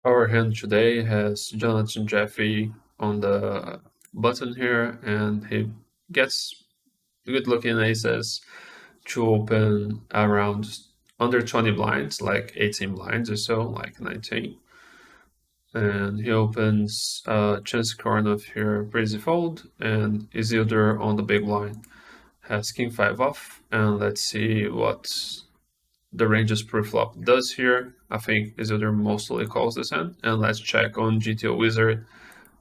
Our hand today has Jonathan Jeffrey on the button here, and he gets good looking aces to open around under 20 blinds, like 18 blinds or so, like 19. And he opens chance corner here, crazy fold, and Isildur on the big blind has king 5 off. And let's see what the ranges pre-flop does here. I think Isildur mostly calls this hand. And let's check on GTO Wizard.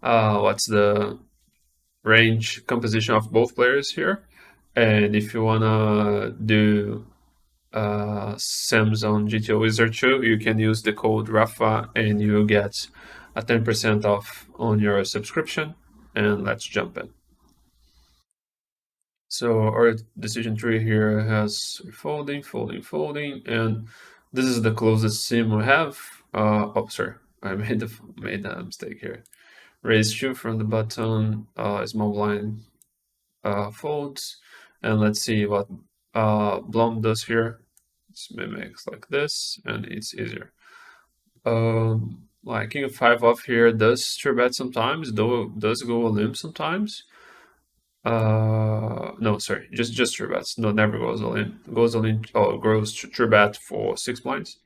What's the range composition of both players here? And if you wanna do Sims on GTO Wizard 2, you can use the code Rafa and you get a 10% off on your subscription. And let's jump in. So our decision tree here has folding, folding, folding, and this is the closest sim we have. Oh, sorry, I made a mistake here. Raise two from the button, small blind folds, and let's see what Blom does here. It's mimics like this, and it's easier. Like king of 5 off here does three bet sometimes, though does go a limb sometimes. No, sorry, just three bets. No, never goes all in. Goes all in. Oh, grows three bet for 6 blinds.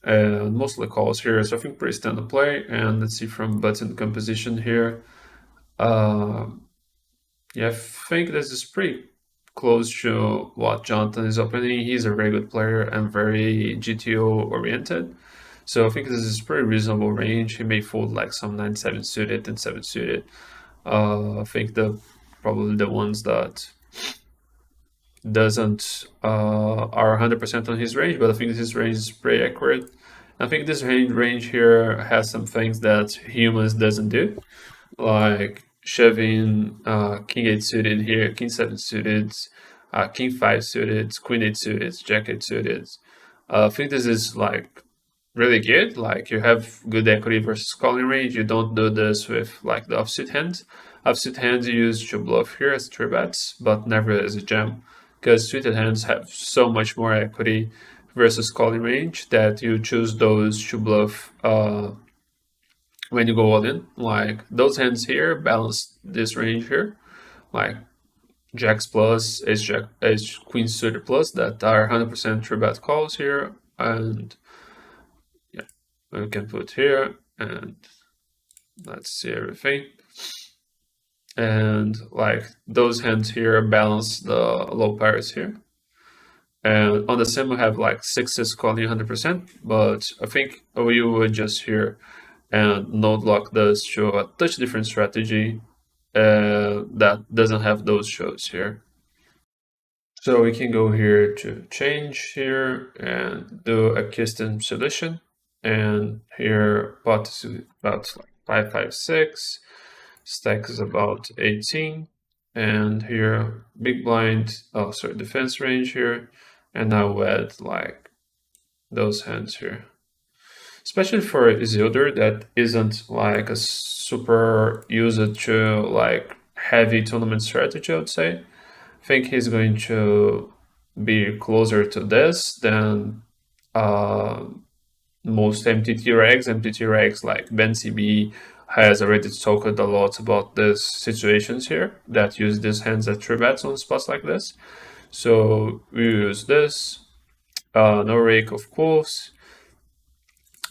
And mostly calls here, so I think pretty standard play. And let's see from button composition here. Uh, yeah, I think this is pretty close to what Jonathan is opening. He's a very good player and very GTO oriented. So I think this is pretty reasonable range. He may fold like some 9-7 suited and 7 suited. I think the probably the ones that doesn't are 100% on his range, but I think his range is pretty accurate. I think this range here has some things that humans doesn't do, like shoving king 8 suited here, king 7 suited, king 5 suited, queen 8 suited, jack 8 suited. I think this is like really good. Like you have good equity versus calling range. You don't do this with like the offsuit hands. Offsuit hands you use to bluff here as three bets, but never as a jam, because suited hands have so much more equity versus calling range that you choose those to bluff when you go all in. Like those hands here balance this range here, like jacks plus, ace jack, ace queen suited plus that are 100% three bet calls here, and yeah, we can put here and let's see everything. And like those hands here balance the low pairs here. And on the sim we have like sixes calling 100%, but I think we would just here and node lock this to a touch different strategy that doesn't have those shows here. So we can go here to change here and do a custom solution. And here pot is about like 556, stack is about 18. And here big blind, oh sorry, defense range here. And now add like those hands here. Especially for Isildur that isn't like a super user to like heavy tournament strategy, I would say. I think he's going to be closer to this than uh, most MTT regs. MTT regs like Ben CB has already talked a lot about these situations here that use these hands at three bets on spots like this. So we use this, no rake of course,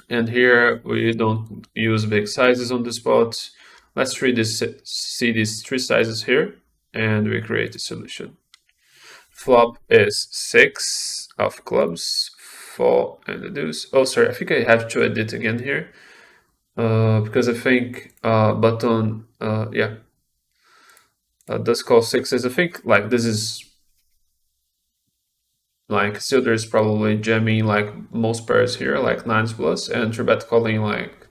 and here we don't use big sizes on the spot. Let's see these three sizes here, and we create a solution. Flop is 6 of clubs, 4 and the deuce. Oh, sorry, I think I have to edit again here. Because I think button, yeah, does call 6s. I think like this is like Isildur is probably jamming like most pairs here, like 9s plus, and Trebet calling like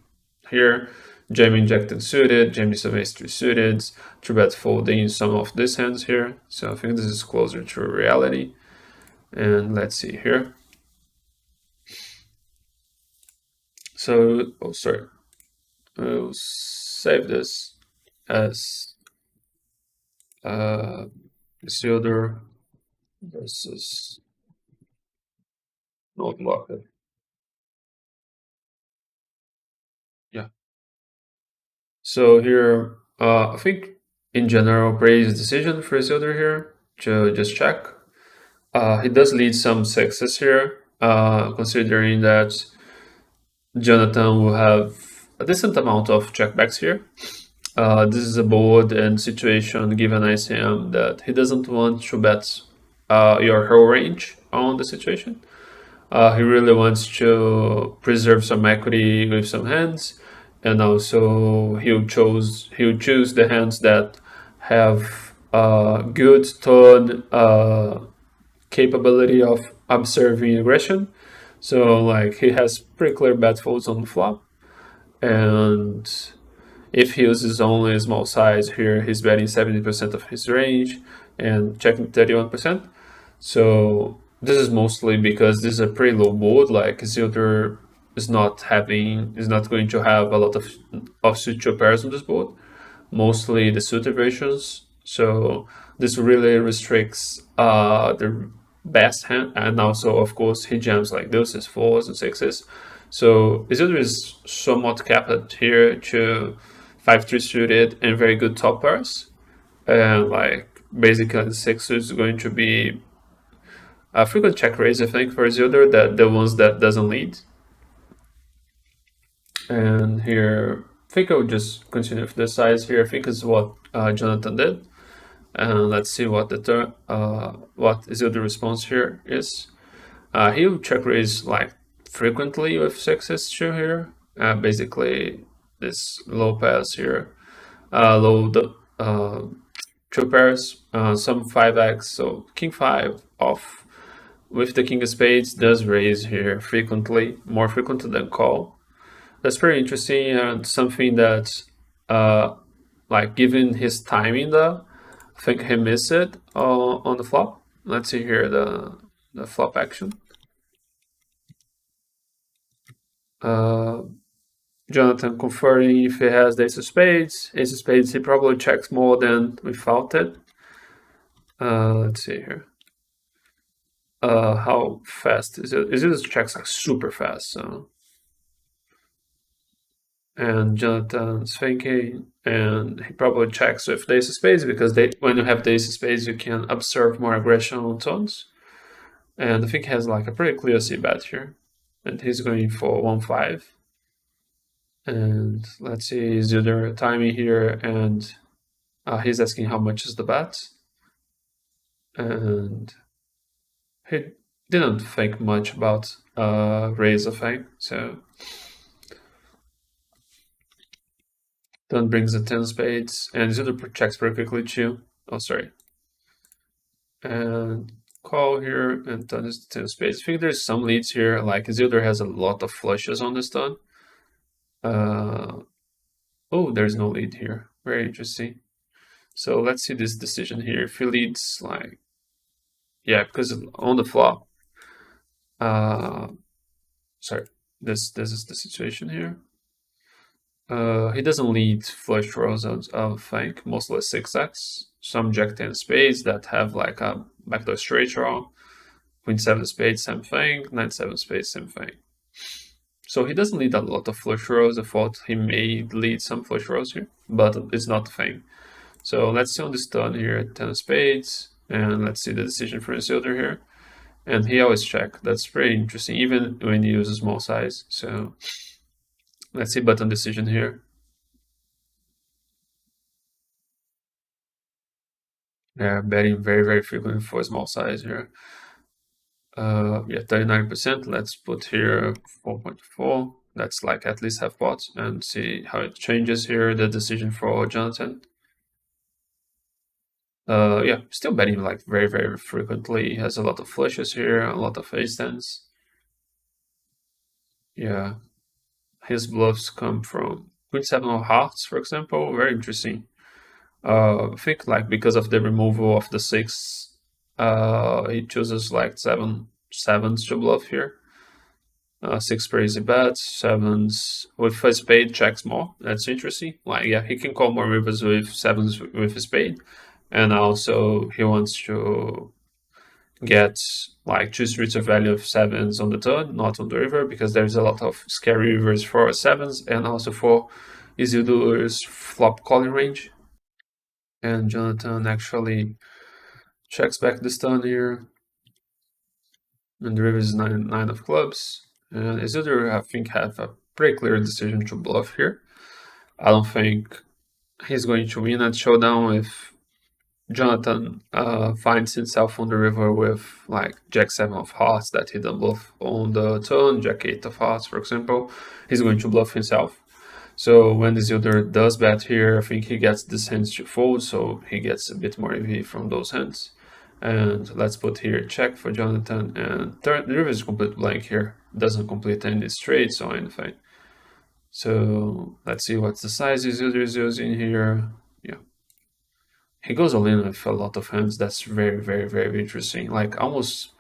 here, jamming injected suited, jamming some ace 3 suited, Trebet folding some of these hands here. So I think this is closer to reality. And let's see here. So, oh, sorry. We'll save this as Isildur versus not locked. So here, I think in general, praise decision for Isildur here to just check. He does lead some success here, considering that Jonathan will have a decent amount of checkbacks here. This is a board and situation given ICM that he doesn't want to bet your whole range on the situation. He really wants to preserve some equity with some hands, and also he'll choose the hands that have good turn capability of observing aggression. So like he has pretty clear bet folds on the flop, and if he uses only a small size here, he's betting 70% of his range and checking 31%. So this is mostly because this is a pretty low board. Like Isildur is not going to have a lot of offsuit two pairs on this board, mostly the suited versions. So this really restricts the best hand, and also of course he jams like deuces, fours, and sixes. So Isildur is somewhat capped here to 5-3 suited and very good top pairs, and like basically the six is going to be a frequent check raise, I think, for Isildur, that the ones that doesn't lead. And here, I think I'll just continue with the size here. I think is what Jonathan did. And let's see what what Isildur response here is. He'll check raise like frequently with sixes too here. Basically, this low pass here, low the two pairs, some 5x, so king 5 off with the king of spades does raise here frequently, more frequently than call. That's pretty interesting and something that, like, given his timing though, I think he missed it on the flop. Let's see here the flop action. Uh, Jonathan confirming if he has the ace of spades. Ace of spades, he probably checks more than without it. Let's see here. How fast is it? Is it checks like super fast? So, and Jonathan's thinking, and he probably checks with the ace of spades because when you have the ace of spades, you can observe more aggression on tones. And I think he has like a pretty clear C bet here, and he's going for 1-5. And let's see, is there timing here, and he's asking how much is the bet, and he didn't think much about raise, I think. So Don brings the 10 spades, and Isildur checks very quickly too. Oh, sorry. And call here, and Don is the 10 spades. I think there's some leads here, like Isildur has a lot of flushes on this Don. Oh, there's no lead here. Very interesting. So let's see this decision here. If he leads, like, yeah, because on the flop, sorry, this is the situation here. He doesn't lead flush draws, I think, mostly 6x. Some Jack 10 spades that have like a backdoor straight draw. Queen 7 spades, same thing. 9 7 spades, same thing. So he doesn't lead a lot of flush draws. I thought he may lead some flush draws here, but it's not the thing. So let's see on this turn here, 10 spades, and let's see the decision for Isildur here. And he always check. That's pretty interesting, even when you use a small size. So let's see button decision here. Yeah, betting very frequently for a small size here. Yeah, 39%. Let's put here 4.4. That's like at least half pot, and see how it changes here. The decision for Jonathan. Yeah, still betting like very frequently. He has a lot of flushes here, a lot of ace tens. Yeah, his bluffs come from Queen 7 of hearts, for example. Very interesting. I think like because of the removal of the 6, he chooses like 7s to bluff here. 6 crazy bets, 7s with a spade checks more. That's interesting. Like, yeah, he can call more rivers with 7s with a spade, and also he wants to get like 2 streets of value of 7s on the turn, not on the river, because there's a lot of scary rivers for 7s and also for Isildur's flop calling range. And Jonathan actually checks back the stun here. And the river is nine of clubs. And Isildur, I think, have a pretty clear decision to bluff here. I don't think he's going to win at showdown if Jonathan finds himself on the river with like Jack 7 of hearts that he done bluff on the turn, Jack 8 of hearts, for example. He's going to bluff himself. So when Isildur does bet here, I think he gets this hands to fold, so he gets a bit more EV from those hands. And let's put here check for Jonathan, and the river is complete blank here. Doesn't complete any straights or anything. So let's see what's the size Isildur is using here. Yeah. He goes all in with a lot of hands. That's very, very, very interesting. Like almost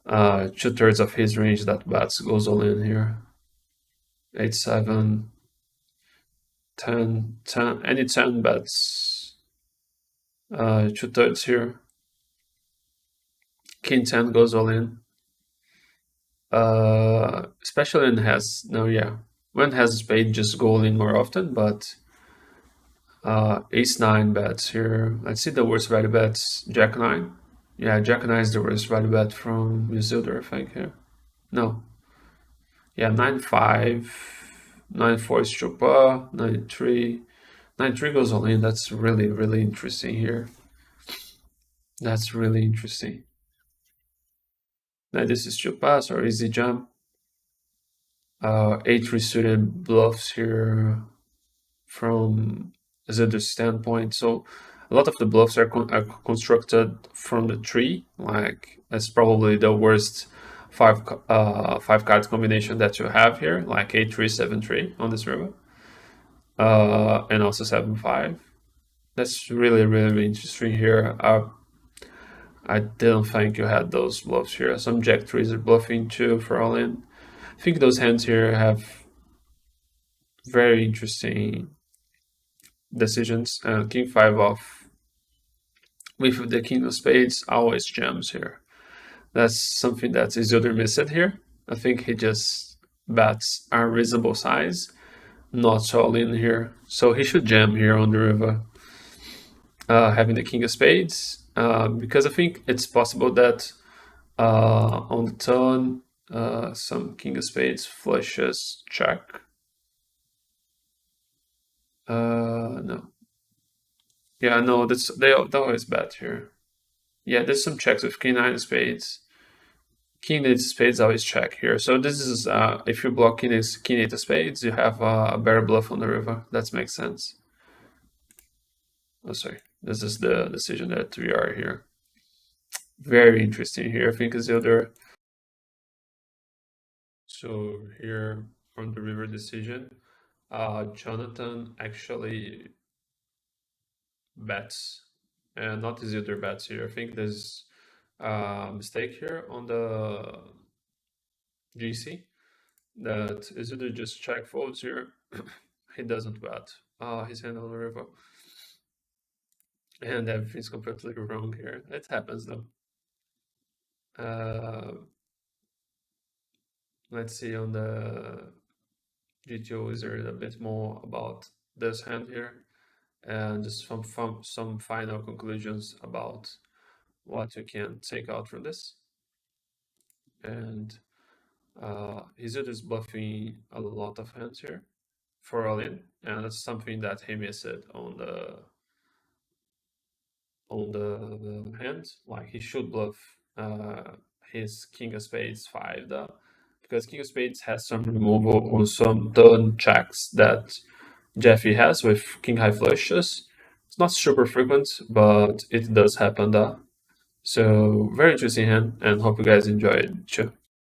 2/3 of his range that bats goes all in here. 8, 7, 10, 10, any 10 bets 2/3 here. King 10 goes all in. Especially when has no, yeah. When has a spade, just go all in more often, but ace 9 bets here. Let's see the worst value bets. Jack 9. Yeah, Jack 9 is the worst value bet from Isildur, I think here. No. Yeah, 9-5. 9-4 is Chupa. 9-3. 9-3 goes all in. That's really, really interesting here. That's really interesting. Now this is Chupas or easy jump. 8-3 suited bluffs here from Isildur's standpoint. So a lot of the bluffs are constructed from the tree. Like that's probably the worst five cards combination that you have here. Like 8-3, 7-3 on this river, and also 7-5. That's really, really interesting here. I didn't think you had those bluffs here. Some Jack 3s are bluffing too for all in. I think those hands here have very interesting decisions. And King 5 off with the King of Spades always jams here. That's something that Isildur missed here. I think he just bats a reasonable size, not all in here. So he should jam here on the river, having the King of Spades, because I think it's possible that on the turn, some King of Spades flushes check. No. Yeah, no, they always bet here. Yeah, there's some checks with King 9 of Spades. King 8 of Spades always check here. So this is, if you block King 8 of Spades, you have a better bluff on the river. That makes sense. Oh, sorry. This is the decision that we are here. Very interesting here, I think, Isildur. So here on the river decision, Jonathan actually bets, and not Isildur bets here. I think there's a mistake here on the GC that Isildur just check folds here. He doesn't bet. His hand on the river. And everything's completely wrong here. It happens though. Let's see on the GTO Wizard a bit more about this hand here, and just some final conclusions about what you can take out from this. And Isildur is bluffing a lot of hands here for all in, and that's something that he missed on the hand. Like he should bluff his King of Spades 5 though, because King of Spades has some removal on some turn checks that Jeffy has with King High flushes. It's not super frequent, but it does happen though. So very interesting hand, and hope you guys enjoyed too.